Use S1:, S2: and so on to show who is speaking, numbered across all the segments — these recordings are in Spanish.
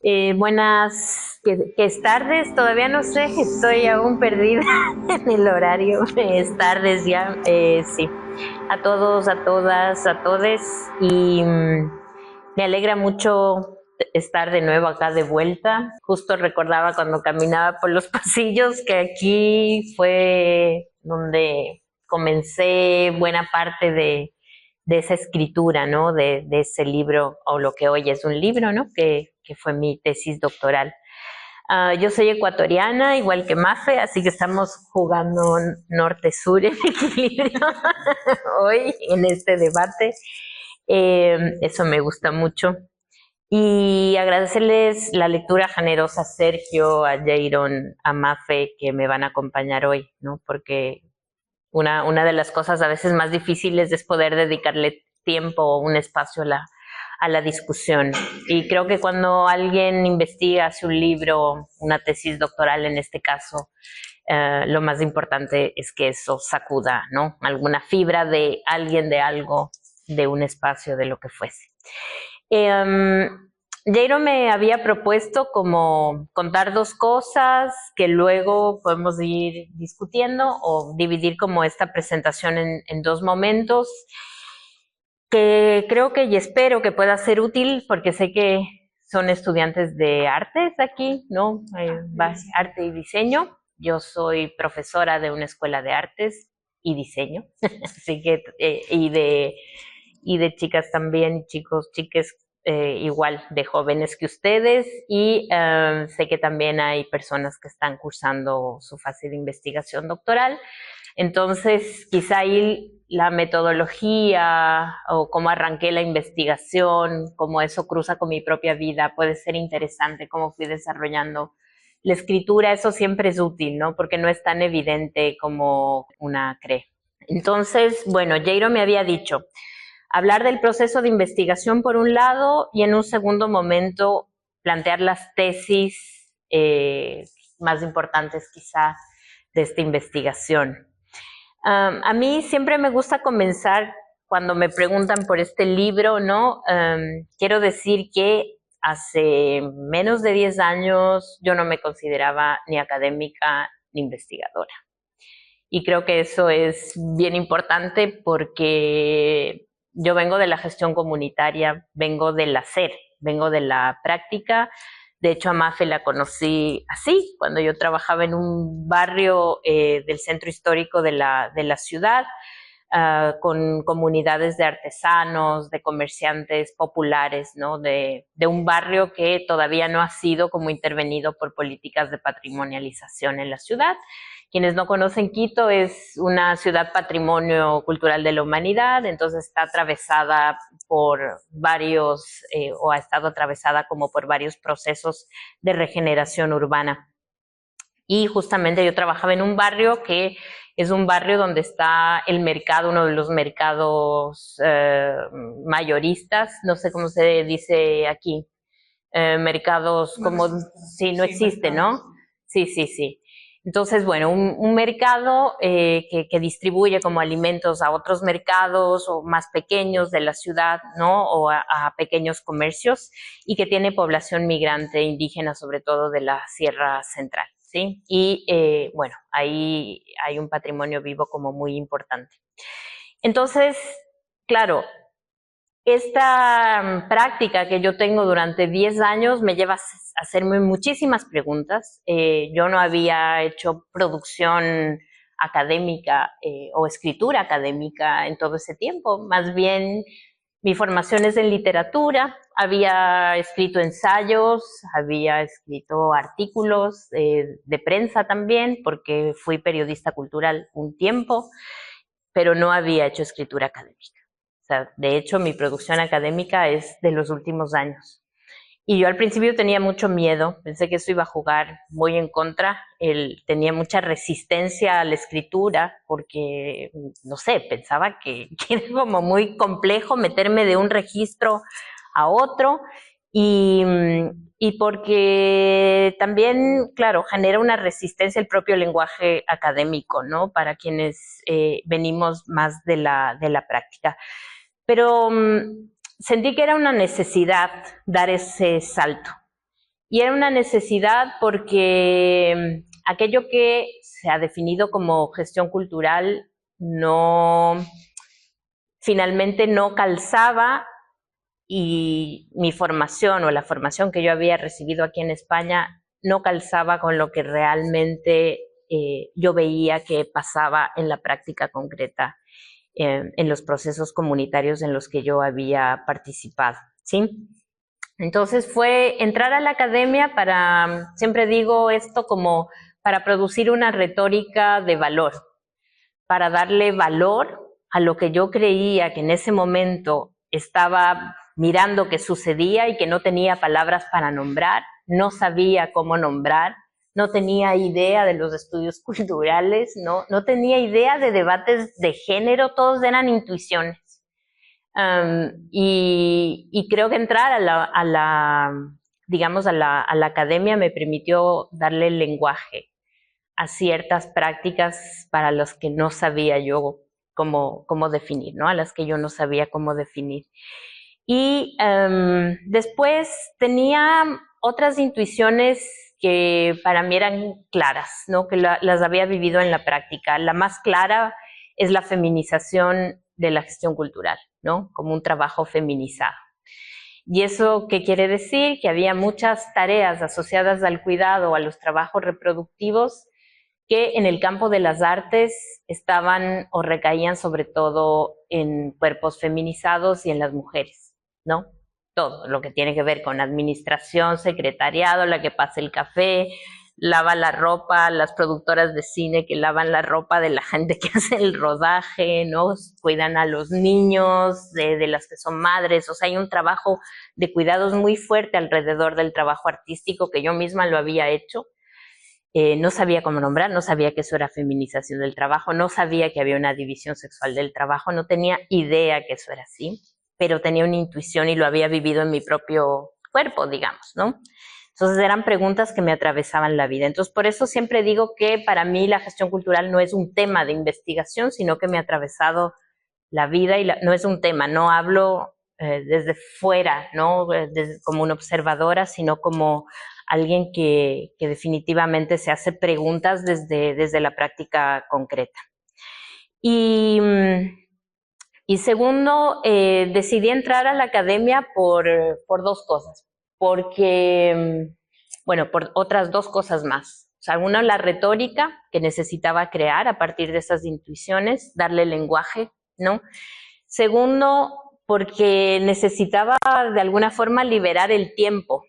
S1: Buenas, que es tardes, todavía no sé, estoy aún perdida en el horario, es tardes ya, sí. A todos, a todas, a todes, y me alegra mucho estar de nuevo acá de vuelta. Justo recordaba cuando caminaba por los pasillos que aquí fue donde comencé buena parte de esa escritura, ¿no? De ese libro, o lo que hoy es un libro, ¿no? Que fue mi tesis doctoral. Yo soy ecuatoriana, igual que Mafe, así que estamos jugando norte-sur en equilibrio hoy en este debate. Eso me gusta mucho. Y agradecerles la lectura generosa a Sergio, a Jairon, a Mafe, que me van a acompañar hoy, ¿no? Porque una de las cosas a veces más difíciles es poder dedicarle tiempo o un espacio a la discusión. Y creo que cuando alguien investiga, hace un libro, una tesis doctoral en este caso, lo más importante es que eso sacuda, ¿no? Alguna fibra de alguien, de algo, de un espacio, de lo que fuese. Jairo me había propuesto como contar dos cosas que luego podemos ir discutiendo o dividir como esta presentación en dos momentos que creo que y espero que pueda ser útil porque sé que son estudiantes de artes aquí, ¿no? Arte y diseño. Yo soy profesora de una escuela de artes y diseño, así que, y de chicas también, chicos, chiques igual de jóvenes que ustedes y sé que también hay personas que están cursando su fase de investigación doctoral. Entonces, quizá ahí la metodología o cómo arranqué la investigación, cómo eso cruza con mi propia vida, puede ser interesante, cómo fui desarrollando la escritura, eso siempre es útil, ¿no? Porque no es tan evidente como una cree. Entonces, bueno, Jairo me había dicho, hablar del proceso de investigación por un lado y en un segundo momento plantear las tesis más importantes quizá de esta investigación. A mí siempre me gusta comenzar cuando me preguntan por este libro, ¿no? Quiero decir que hace menos de 10 años yo no me consideraba ni académica ni investigadora. Y creo que eso es bien importante porque yo vengo de la gestión comunitaria, vengo del hacer, vengo de la práctica. De hecho, a Mafe la conocí así, cuando yo trabajaba en un barrio del centro histórico de la ciudad, con comunidades de artesanos, de comerciantes populares, ¿no? De un barrio que todavía no ha sido como intervenido por políticas de patrimonialización en la ciudad. Quienes no conocen Quito, es una ciudad patrimonio cultural de la humanidad, entonces está atravesada por varios, o ha estado atravesada como por varios procesos de regeneración urbana. Y justamente yo trabajaba en un barrio que es un barrio donde está el mercado, uno de los mercados mayoristas, no sé cómo se dice aquí, mercados como si no existe, ¿no? Sí, sí, sí. Entonces, bueno, un mercado que distribuye como alimentos a otros mercados o más pequeños de la ciudad, ¿no? O a pequeños comercios y que tiene población migrante indígena, sobre todo de la Sierra Central, ¿sí? Y bueno, ahí hay un patrimonio vivo como muy importante. Entonces, claro, esta práctica que yo tengo durante 10 años me lleva a hacerme muchísimas preguntas. Yo no había hecho producción académica o escritura académica en todo ese tiempo. Más bien, mi formación es en literatura. Había escrito ensayos, había escrito artículos de prensa también, porque fui periodista cultural un tiempo, pero no había hecho escritura académica. O sea, de hecho, mi producción académica es de los últimos años. Y yo al principio tenía mucho miedo, pensé que eso iba a jugar muy en contra, tenía mucha resistencia a la escritura porque, no sé, pensaba que era como muy complejo meterme de un registro a otro y, y porque también, claro, genera una resistencia el propio lenguaje académico, ¿no? Para quienes venimos más de la práctica. Pero sentí que era una necesidad dar ese salto. Y era una necesidad porque aquello que se ha definido como gestión cultural finalmente no calzaba, y mi formación o la formación que yo había recibido aquí en España no calzaba con lo que realmente yo veía que pasaba en la práctica concreta, en los procesos comunitarios en los que yo había participado, ¿sí? Entonces fue entrar a la academia para, siempre digo esto, como para producir una retórica de valor, para darle valor a lo que yo creía que en ese momento estaba mirando que sucedía y que no tenía palabras para nombrar, no sabía cómo nombrar, no tenía idea de los estudios culturales, no tenía idea de debates de género, todos eran intuiciones. Y creo que entrar digamos, a la academia me permitió darle el lenguaje a ciertas prácticas para las que no sabía yo cómo definir, ¿no? A las que yo no sabía cómo definir. Y después tenía otras intuiciones que para mí eran claras, ¿no? Que las había vivido en la práctica. La más clara es la feminización de la gestión cultural, ¿no? Como un trabajo feminizado. ¿Y eso qué quiere decir? Que había muchas tareas asociadas al cuidado o a los trabajos reproductivos que en el campo de las artes estaban o recaían sobre todo en cuerpos feminizados y en las mujeres, ¿no? Todo lo que tiene que ver con administración, secretariado, la que pasa el café, lava la ropa, las productoras de cine que lavan la ropa de la gente que hace el rodaje, ¿no? Cuidan a los niños, de las que son madres, o sea, hay un trabajo de cuidados muy fuerte alrededor del trabajo artístico que yo misma lo había hecho. No sabía cómo nombrar, no sabía que eso era feminización del trabajo, no sabía que había una división sexual del trabajo, no tenía idea que eso era así, pero tenía una intuición y lo había vivido en mi propio cuerpo, digamos, ¿no? Entonces eran preguntas que me atravesaban la vida. Entonces por eso siempre digo que para mí la gestión cultural no es un tema de investigación, sino que me ha atravesado la vida y no es un tema, no hablo desde fuera, ¿no? Como una observadora, sino como alguien que definitivamente se hace preguntas desde la práctica concreta. Y segundo, decidí entrar a la academia por dos cosas, porque, bueno, por otras dos cosas más. O sea, una, la retórica que necesitaba crear a partir de esas intuiciones, darle lenguaje, ¿no? Segundo, porque necesitaba de alguna forma liberar el tiempo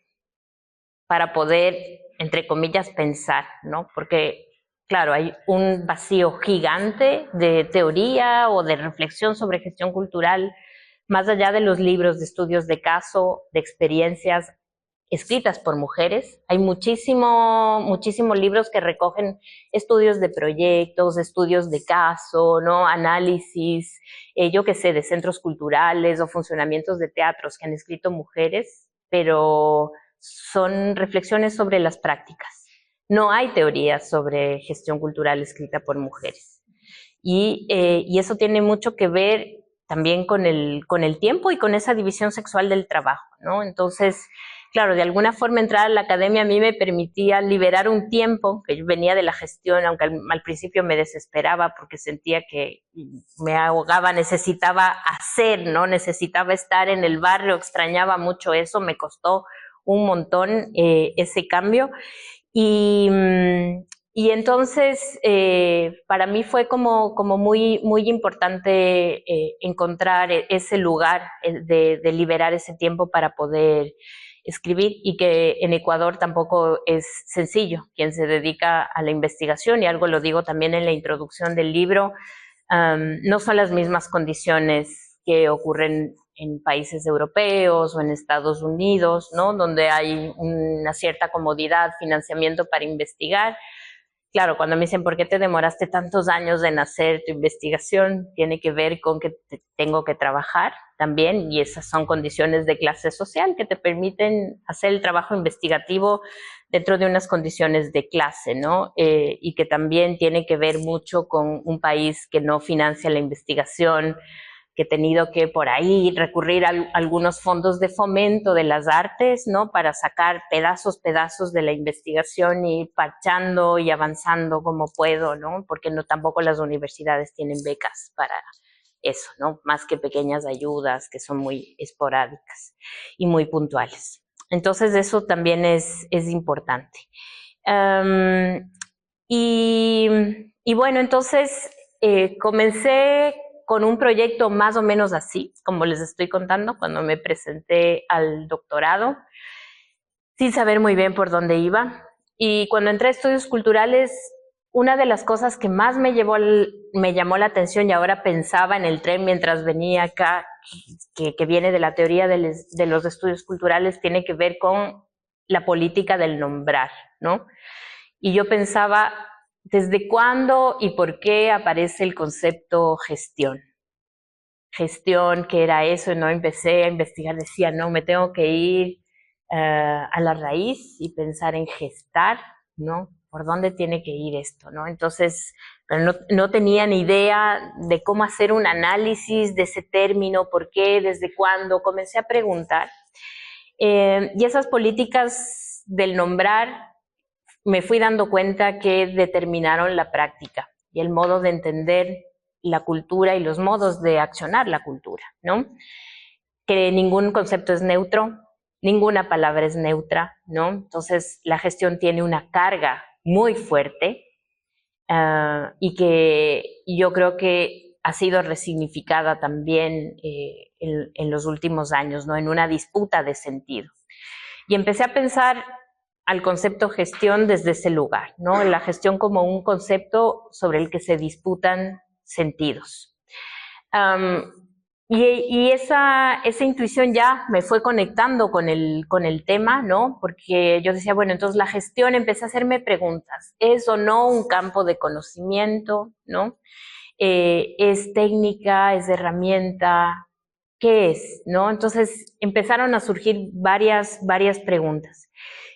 S1: para poder, entre comillas, pensar, ¿no? Porque, claro, hay un vacío gigante de teoría o de reflexión sobre gestión cultural, más allá de los libros de estudios de caso, de experiencias escritas por mujeres. Hay muchísimos libros que recogen estudios de proyectos, estudios de caso, ¿no? Análisis, yo qué sé, de centros culturales o funcionamientos de teatros que han escrito mujeres, pero son reflexiones sobre las prácticas. No hay teoría sobre gestión cultural escrita por mujeres. Y eso tiene mucho que ver también con el tiempo y con esa división sexual del trabajo, ¿no? Entonces, claro, de alguna forma entrar a la academia a mí me permitía liberar un tiempo, que yo venía de la gestión, aunque al principio me desesperaba porque sentía que me ahogaba, necesitaba hacer, ¿no? Necesitaba estar en el barrio, extrañaba mucho eso, me costó un montón ese cambio. Y entonces para mí fue como muy importante encontrar ese lugar de liberar ese tiempo para poder escribir, y que en Ecuador tampoco es sencillo. Quien se dedica a la investigación, y algo lo digo también en la introducción del libro, no son las mismas condiciones que ocurren en países europeos o en Estados Unidos, ¿no? Donde hay una cierta comodidad, financiamiento para investigar. Claro, cuando me dicen, ¿por qué te demoraste tantos años en hacer tu investigación? Tiene que ver con que tengo que trabajar también, y esas son condiciones de clase social que te permiten hacer el trabajo investigativo dentro de unas condiciones de clase, ¿no? Y que también tiene que ver mucho con un país que no financia la investigación, que he tenido que por ahí recurrir a algunos fondos de fomento de las artes, ¿no? Para sacar pedazos de la investigación y ir parchando y avanzando como puedo, ¿no? Porque no, tampoco las universidades tienen becas para eso, ¿no? Más que pequeñas ayudas que son muy esporádicas y muy puntuales. Entonces eso también es importante. Y bueno, entonces comencé con un proyecto más o menos así, como les estoy contando, cuando me presenté al doctorado, sin saber muy bien por dónde iba. Y cuando entré a estudios culturales, una de las cosas que más me llamó la atención, y ahora pensaba en el tren mientras venía acá, que viene de la teoría de los estudios culturales, tiene que ver con la política del nombrar, ¿no? Y yo pensaba, ¿desde cuándo y por qué aparece el concepto gestión? Gestión, ¿qué era eso? No, empecé a investigar, decía, no, me tengo que ir a la raíz y pensar en gestar, ¿no? ¿Por dónde tiene que ir esto, no? Entonces, pero no tenía ni idea de cómo hacer un análisis de ese término, por qué, desde cuándo. Comencé a preguntar. Y esas políticas del nombrar me fui dando cuenta que determinaron la práctica y el modo de entender la cultura y los modos de accionar la cultura, ¿no? Que ningún concepto es neutro, ninguna palabra es neutra, ¿no? Entonces la gestión tiene una carga muy fuerte y que yo creo que ha sido resignificada también en los últimos años, ¿no? En una disputa de sentido. Y empecé a pensar al concepto gestión desde ese lugar, ¿no? La gestión como un concepto sobre el que se disputan sentidos. Y esa intuición ya me fue conectando con el tema, ¿no? Porque yo decía, bueno, entonces la gestión, empecé a hacerme preguntas. ¿Es o no un campo de conocimiento, ¿no? ¿Es técnica, es herramienta? ¿Qué es, no? Entonces empezaron a surgir varias preguntas.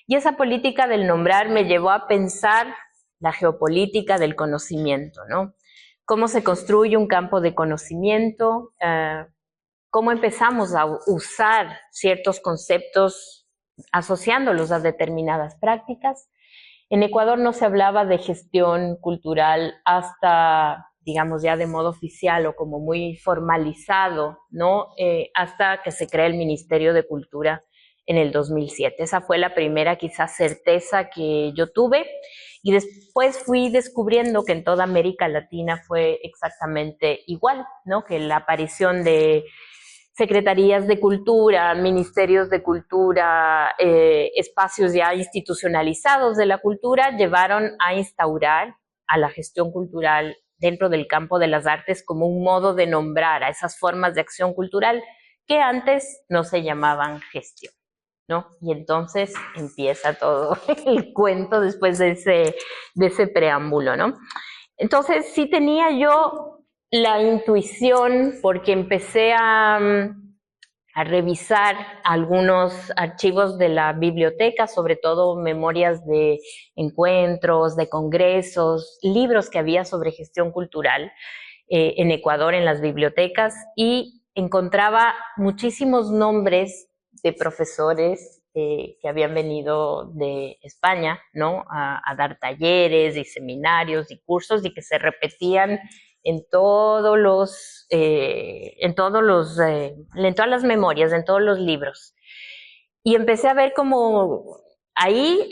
S1: Y esa política del nombrar me llevó a pensar la geopolítica del conocimiento, ¿no? Cómo se construye un campo de conocimiento, cómo empezamos a usar ciertos conceptos asociándolos a determinadas prácticas. En Ecuador no se hablaba de gestión cultural hasta, digamos, ya de modo oficial o como muy formalizado, ¿no? Hasta que se crea el Ministerio de Cultura en el 2007. Esa fue la primera quizás certeza que yo tuve y después fui descubriendo que en toda América Latina fue exactamente igual, ¿no? Que la aparición de secretarías de cultura, ministerios de cultura, espacios ya institucionalizados de la cultura, llevaron a instaurar a la gestión cultural dentro del campo de las artes como un modo de nombrar a esas formas de acción cultural que antes no se llamaban gestión, ¿no? Y entonces empieza todo el cuento después de ese preámbulo, ¿no? Entonces sí tenía yo la intuición porque empecé a revisar algunos archivos de la biblioteca, sobre todo memorias de encuentros, de congresos, libros que había sobre gestión cultural en Ecuador en las bibliotecas y encontraba muchísimos nombres de profesores que habían venido de España, ¿no? A dar talleres y seminarios y cursos y que se repetían en todas las memorias, en todos los libros. Y empecé a ver como ahí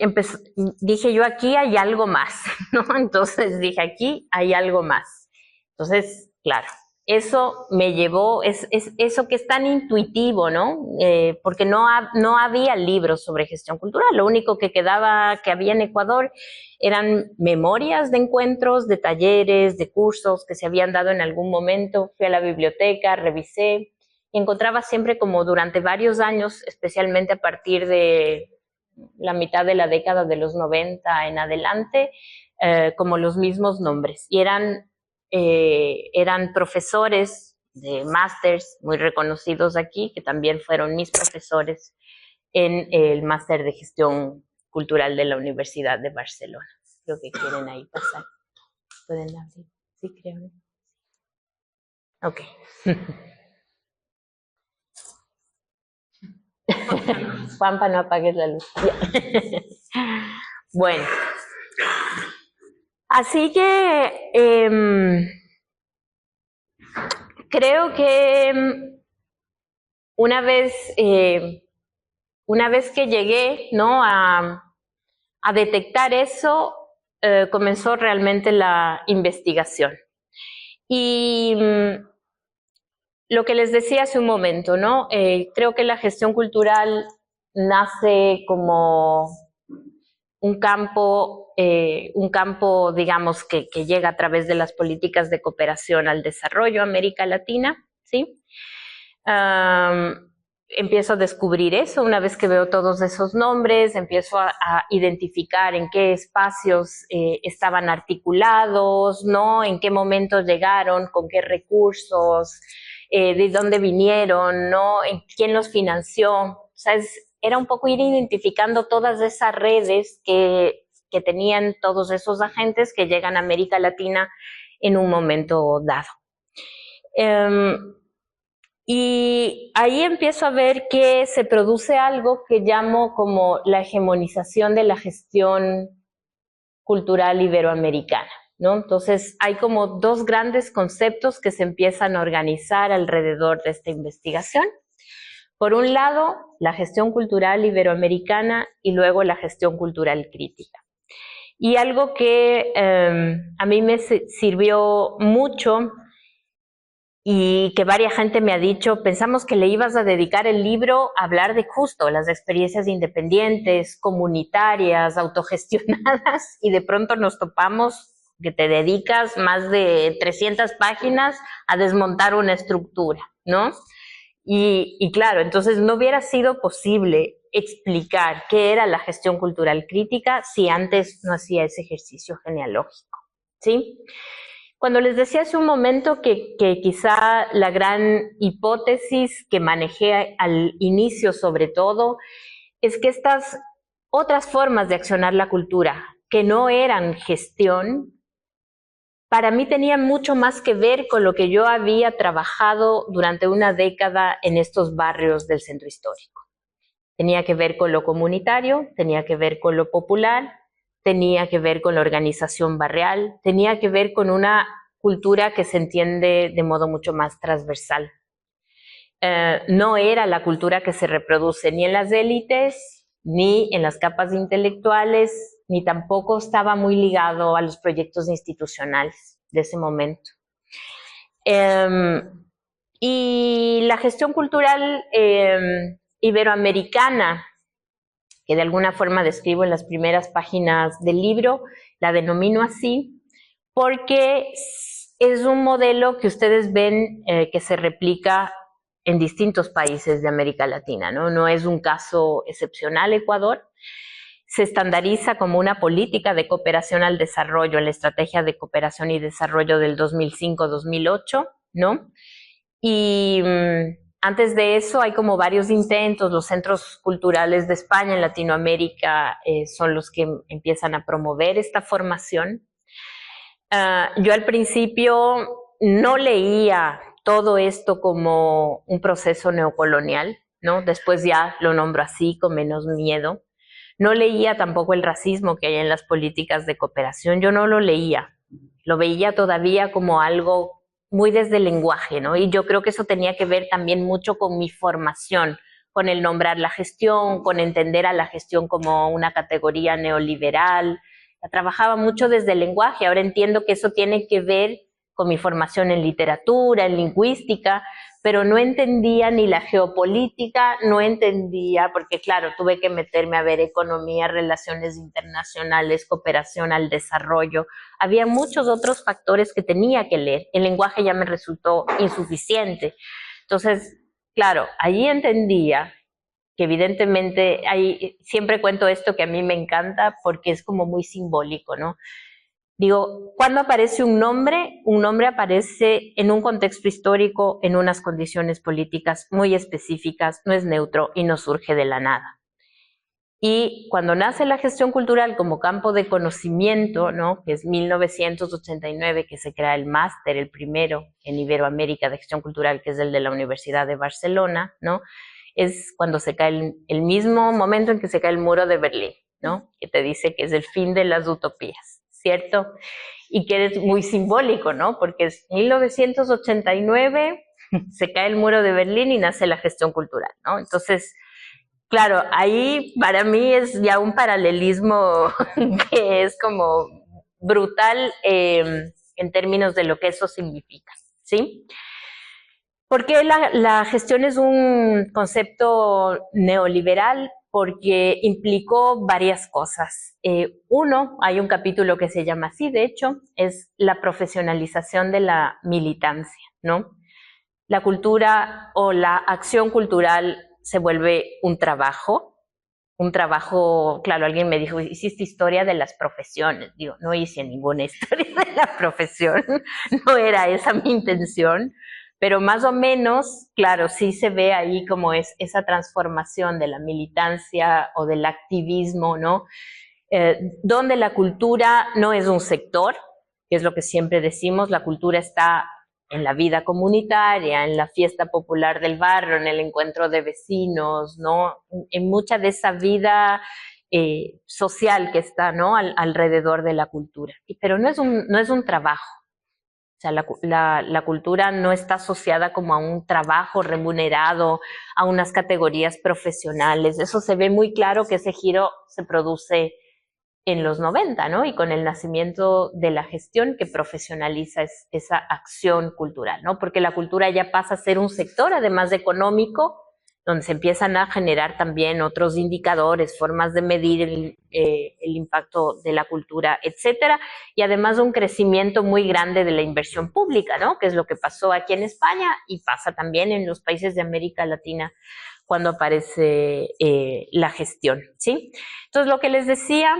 S1: dije yo, aquí hay algo más, ¿no? Entonces dije, aquí hay algo más. Entonces, claro, eso me llevó, es eso que es tan intuitivo, ¿no? Porque no había libros sobre gestión cultural, lo único que había en Ecuador eran memorias de encuentros, de talleres, de cursos que se habían dado en algún momento. Fui a la biblioteca, revisé y encontraba siempre como durante varios años, especialmente a partir de la mitad de la década de los 90 en adelante, como los mismos nombres. Y eran profesores de másters muy reconocidos aquí, que también fueron mis profesores en el máster de gestión cultural de la Universidad de Barcelona. Creo que quieren ahí pasar. ¿Pueden abrir? Sí, creo. Ok. Juanpa, no apagues la luz. Bueno, así que creo que una vez que llegué, ¿no?, a detectar eso, comenzó realmente la investigación. Y lo que les decía hace un momento, ¿no? Creo que la gestión cultural nace como un campo, digamos, que llega a través de las políticas de cooperación al desarrollo América Latina, ¿sí? Empiezo a descubrir eso, una vez que veo todos esos nombres, empiezo a identificar en qué espacios estaban articulados, ¿no? En qué momento llegaron, con qué recursos, de dónde vinieron, ¿no? En quién los financió. O sea, era un poco ir identificando todas esas redes que tenían todos esos agentes que llegan a América Latina en un momento dado. Y ahí empiezo a ver que se produce algo que llamo como la hegemonización de la gestión cultural iberoamericana, ¿no? Entonces hay como dos grandes conceptos que se empiezan a organizar alrededor de esta investigación. Por un lado, la gestión cultural iberoamericana y luego la gestión cultural crítica. Y algo que a mí me sirvió mucho y que varias gente me ha dicho, pensamos que le ibas a dedicar el libro a hablar de justo las experiencias independientes, comunitarias, autogestionadas, y de pronto nos topamos que te dedicas más de 300 páginas a desmontar una estructura, ¿no? Y claro, entonces no hubiera sido posible explicar qué era la gestión cultural crítica si antes no hacía ese ejercicio genealógico, ¿sí? Cuando les decía hace un momento que quizá la gran hipótesis que manejé al inicio sobre todo es que estas otras formas de accionar la cultura, que no eran gestión, para mí tenían mucho más que ver con lo que yo había trabajado durante una década en estos barrios del centro histórico. Tenía que ver con lo comunitario, tenía que ver con lo popular, tenía que ver con la organización barrial, tenía que ver con una cultura que se entiende de modo mucho más transversal. No era la cultura que se reproduce ni en las élites, ni en las capas intelectuales, ni tampoco estaba muy ligado a los proyectos institucionales de ese momento. Y la gestión cultural iberoamericana, que de alguna forma describo en las primeras páginas del libro, la denomino así, porque es un modelo que ustedes ven que se replica en distintos países de América Latina, ¿no? No es un caso excepcional Ecuador. Se estandariza como una política de cooperación al desarrollo en la Estrategia de Cooperación y Desarrollo del 2005-2008, ¿no? Y antes de eso hay como varios intentos, los centros culturales de España en Latinoamérica son los que empiezan a promover esta formación. Yo al principio no leía todo esto como un proceso neocolonial, ¿no? Después ya lo nombro así, con menos miedo. No leía tampoco el racismo que hay en las políticas de cooperación, yo no lo leía, lo veía todavía como algo muy desde el lenguaje, ¿no? Y yo creo que eso tenía que ver también mucho con mi formación, con el nombrar la gestión, con entender a la gestión como una categoría neoliberal. Trabajaba mucho desde el lenguaje, ahora entiendo que eso tiene que ver con mi formación en literatura, en lingüística, pero no entendía ni la geopolítica, no entendía, porque claro, tuve que meterme a ver economía, relaciones internacionales, cooperación al desarrollo. Había muchos otros factores que tenía que leer. El lenguaje ya me resultó insuficiente. Entonces, claro, allí entendía que evidentemente siempre cuento esto que a mí me encanta porque es como muy simbólico, ¿no? Digo, ¿cuándo aparece un nombre? Un nombre aparece en un contexto histórico, en unas condiciones políticas muy específicas, no es neutro y no surge de la nada. Y cuando nace la gestión cultural como campo de conocimiento, ¿no?, que es 1989, que se crea el máster, el primero en Iberoamérica de gestión cultural, que es el de la Universidad de Barcelona, ¿no?, es cuando se cae el mismo momento en que se cae el muro de Berlín, ¿no? Que te dice que es el fin de las utopías, ¿cierto? Y que es muy simbólico, ¿no? Porque es 1989, se cae el muro de Berlín y nace la gestión cultural, ¿no? Entonces, claro, ahí para mí es ya un paralelismo que es como brutal en términos de lo que eso significa, ¿sí? ¿Por qué la gestión es un concepto neoliberal? Porque implicó varias cosas. Uno, hay un capítulo que se llama así, de hecho, es la profesionalización de la militancia, ¿no? La cultura o la acción cultural se vuelve un trabajo, claro, alguien me dijo, hiciste historia de las profesiones. Digo, no hice ninguna historia de la profesión, no era esa mi intención, pero más o menos, claro, sí se ve ahí como es esa transformación de la militancia o del activismo, ¿no? Donde la cultura no es un sector, que es lo que siempre decimos, la cultura está en la vida comunitaria, en la fiesta popular del barrio, en el encuentro de vecinos, ¿no? En mucha de esa vida social que está, ¿no? Alrededor de la cultura. Pero no es un trabajo. O sea, la cultura no está asociada como a un trabajo remunerado, a unas categorías profesionales. Eso se ve muy claro que ese giro se produce en los 90, ¿no? Y con el nacimiento de la gestión que profesionaliza esa acción cultural, ¿no? Porque la cultura ya pasa a ser un sector, además de económico, donde se empiezan a generar también otros indicadores, formas de medir el impacto de la cultura, etcétera, y además un crecimiento muy grande de la inversión pública, ¿no? Que es lo que pasó aquí en España y pasa también en los países de América Latina cuando aparece la gestión, ¿sí? Entonces, lo que les decía,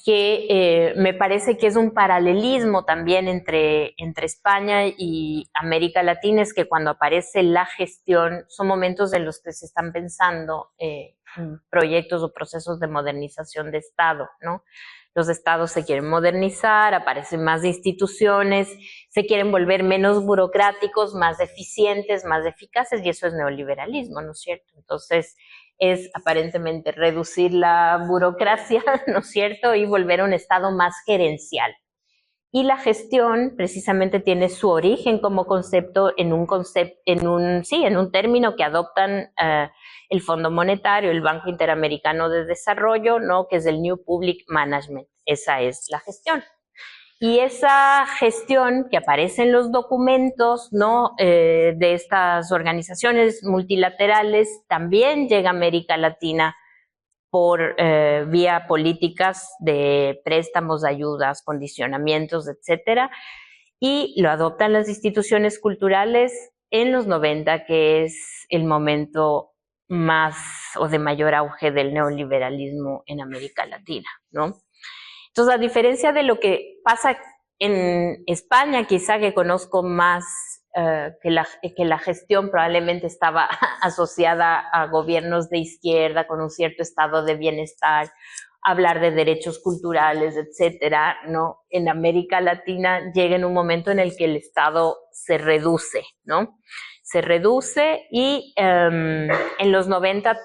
S1: que me parece que es un paralelismo también entre España y América Latina, es que cuando aparece la gestión son momentos en los que se están pensando proyectos o procesos de modernización de Estado, ¿no? Los estados se quieren modernizar, aparecen más instituciones, se quieren volver menos burocráticos, más eficientes, más eficaces, y eso es neoliberalismo, ¿no es cierto? Entonces, es aparentemente reducir la burocracia, ¿no es cierto?, y volver a un estado más gerencial. Y la gestión precisamente tiene su origen como concepto en un término que adoptan el Fondo Monetario, el Banco Interamericano de Desarrollo, ¿no?, que es el New Public Management. Esa es la gestión. Y esa gestión que aparece en los documentos, ¿no?, de estas organizaciones multilaterales también llega a América Latina por vía políticas de préstamos, ayudas, condicionamientos, etcétera, y lo adoptan las instituciones culturales en los 90, que es el momento más o de mayor auge del neoliberalismo en América Latina, ¿no? Entonces, a diferencia de lo que pasa en España, quizá que conozco más, que la gestión probablemente estaba asociada a gobiernos de izquierda con un cierto estado de bienestar, hablar de derechos culturales, etcétera, ¿no? En América Latina llega en un momento en el que el Estado se reduce, ¿no? Se reduce y en los 90,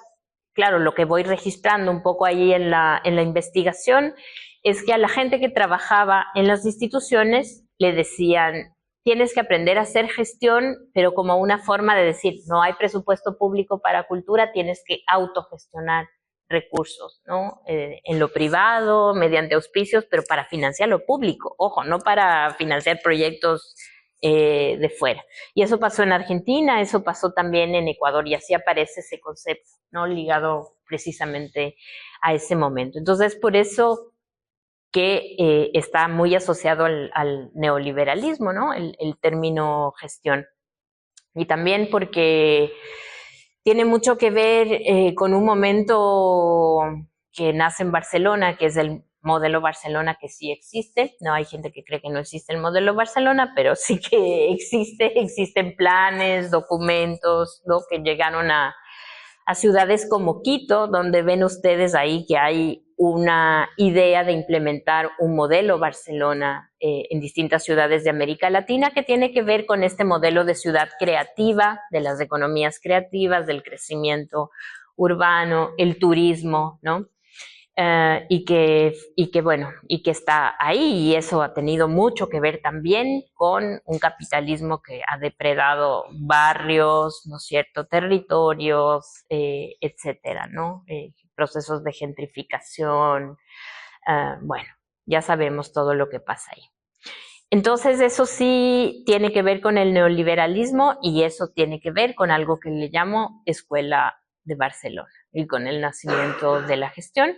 S1: claro, lo que voy registrando un poco ahí en la investigación es que a la gente que trabajaba en las instituciones le decían, tienes que aprender a hacer gestión, pero como una forma de decir, no hay presupuesto público para cultura, tienes que autogestionar recursos, ¿no? En lo privado, mediante auspicios, pero para financiar lo público, ojo, no para financiar proyectos de fuera. Y eso pasó en Argentina, eso pasó también en Ecuador, y así aparece ese concepto, ¿no?, ligado precisamente a ese momento. Entonces, por eso que está muy asociado al neoliberalismo, ¿no?, el término gestión. Y también porque tiene mucho que ver con un momento que nace en Barcelona, que es el modelo Barcelona, que sí existe. No hay gente que cree que no existe el modelo Barcelona, pero sí que existe. Existen planes, documentos, ¿no?, que llegaron a ciudades como Quito, donde ven ustedes ahí que hay una idea de implementar un modelo Barcelona en distintas ciudades de América Latina que tiene que ver con este modelo de ciudad creativa, de las economías creativas, del crecimiento urbano, el turismo, ¿no? Y que está ahí, y eso ha tenido mucho que ver también con un capitalismo que ha depredado barrios, ¿no es cierto?, territorios, etcétera, ¿no? Procesos de gentrificación, bueno, ya sabemos todo lo que pasa ahí. Entonces eso sí tiene que ver con el neoliberalismo, y eso tiene que ver con algo que le llamo Escuela de Barcelona y con el nacimiento de la gestión,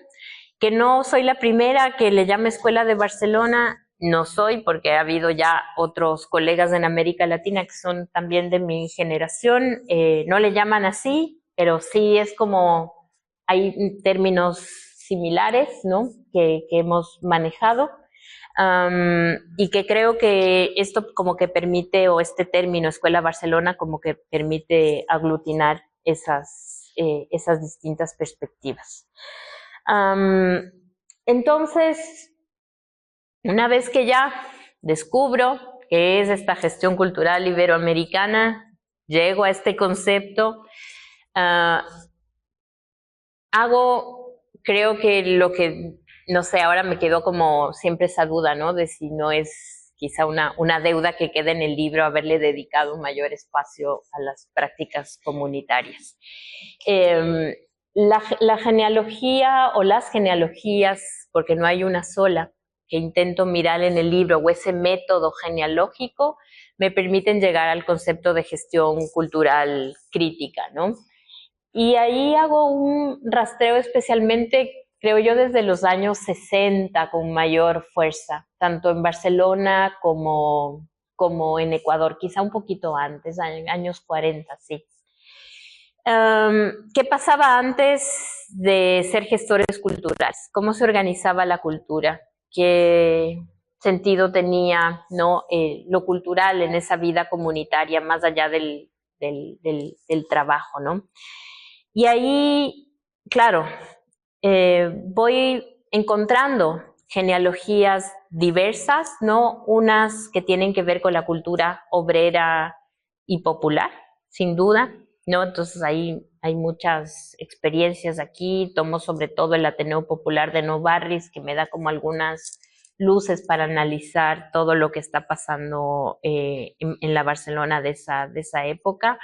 S1: que no soy la primera que le llame Escuela de Barcelona, no soy, porque ha habido ya otros colegas en América Latina que son también de mi generación, no le llaman así, pero sí es como, hay términos similares, ¿no?, que hemos manejado. Y que creo que esto como que permite, o este término Escuela Barcelona como que permite aglutinar esas distintas perspectivas. Entonces, una vez que ya descubro qué es esta gestión cultural iberoamericana, llego a este concepto, creo que lo que, no sé, ahora me quedó como siempre esa duda, ¿no?, de si no es quizá una deuda que queda en el libro haberle dedicado un mayor espacio a las prácticas comunitarias. La genealogía o las genealogías, porque no hay una sola, que intento mirar en el libro, o ese método genealógico, me permiten llegar al concepto de gestión cultural crítica, ¿no? Y ahí hago un rastreo especialmente, creo yo, desde los años 60 con mayor fuerza, tanto en Barcelona como en Ecuador, quizá un poquito antes, años 40, sí. ¿Qué pasaba antes de ser gestores culturales? ¿Cómo se organizaba la cultura? ¿Qué sentido tenía, ¿no?, lo cultural en esa vida comunitaria más allá del trabajo, ¿no? Y ahí, claro, voy encontrando genealogías diversas, ¿no? Unas que tienen que ver con la cultura obrera y popular, sin duda, ¿no? Entonces ahí hay muchas experiencias aquí. Tomo sobre todo el Ateneo Popular de Nou Barris, que me da como algunas luces para analizar todo lo que está pasando en la Barcelona de esa época.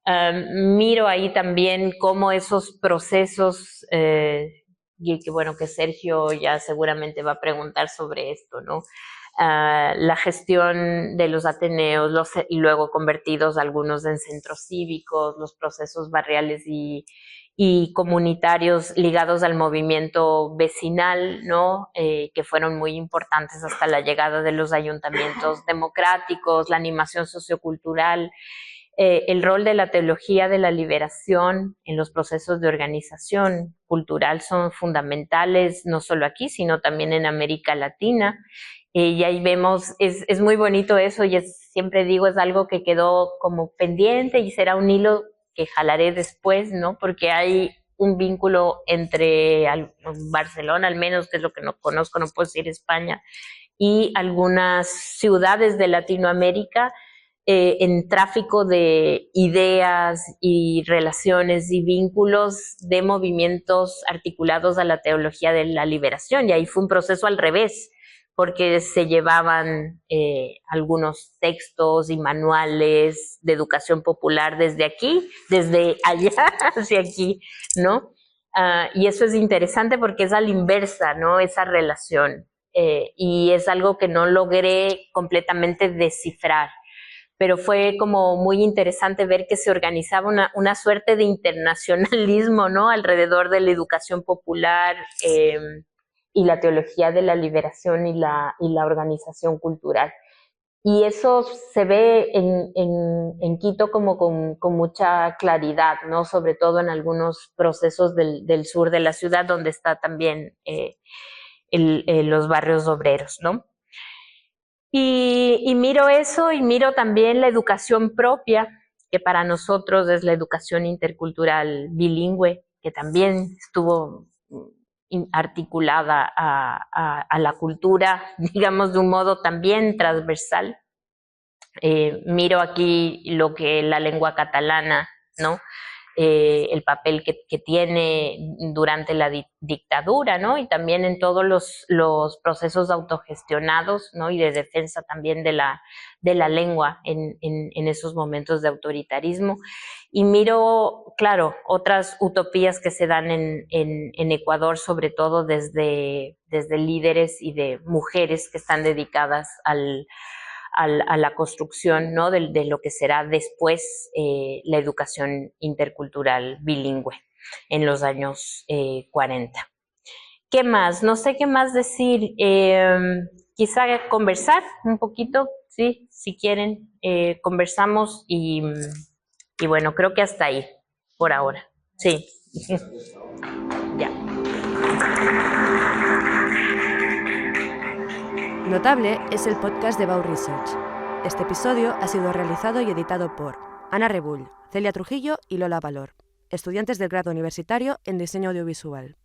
S1: Miro ahí también cómo esos procesos, y que bueno, que Sergio ya seguramente va a preguntar sobre esto, ¿no? La gestión de los ateneos, y luego convertidos algunos en centros cívicos, los procesos barriales y comunitarios ligados al movimiento vecinal, ¿no? Que fueron muy importantes hasta la llegada de los ayuntamientos democráticos, la animación sociocultural, el rol de la teología de la liberación en los procesos de organización cultural son fundamentales, no solo aquí, sino también en América Latina. Y ahí vemos, es muy bonito eso, y siempre digo, es algo que quedó como pendiente y será un hilo que jalaré después, ¿no? Porque hay un vínculo entre Barcelona, al menos, que es lo que no conozco, no puedo decir España, y algunas ciudades de Latinoamérica, en tráfico de ideas y relaciones y vínculos de movimientos articulados a la teología de la liberación. Y ahí fue un proceso al revés, porque se llevaban algunos textos y manuales de educación popular desde aquí, desde allá hacia aquí, ¿no? Y eso es interesante porque es a la inversa, ¿no?, esa relación. Y es algo que no logré completamente descifrar, pero fue como muy interesante ver que se organizaba una suerte de internacionalismo, ¿no?, alrededor de la educación popular y la teología de la liberación y la organización cultural. Y eso se ve en Quito como con mucha claridad, ¿no?, sobre todo en algunos procesos del sur de la ciudad, donde está también los barrios obreros, ¿no? Y miro eso, y miro también la educación propia, que para nosotros es la educación intercultural bilingüe, que también estuvo articulada a la cultura, digamos, de un modo también transversal. Miro aquí lo que la lengua catalana, ¿no? El papel que tiene durante la dictadura, ¿no? Y también en todos los procesos autogestionados, ¿no? Y de defensa también de la lengua en esos momentos de autoritarismo. Y miro, claro, otras utopías que se dan en Ecuador, sobre todo desde líderes y de mujeres que están dedicadas a la construcción, ¿no? de lo que será después la educación intercultural bilingüe en los años 40. ¿Qué más? No sé qué más decir. Quizá conversar un poquito, ¿sí? Si quieren, conversamos y bueno, creo que hasta ahí, por ahora. Sí. Ya.
S2: Notable es el podcast de Bau Research. Este episodio ha sido realizado y editado por Ana Rebull, Celia Trujillo y Lola Valor, estudiantes del grado universitario en Diseño Audiovisual.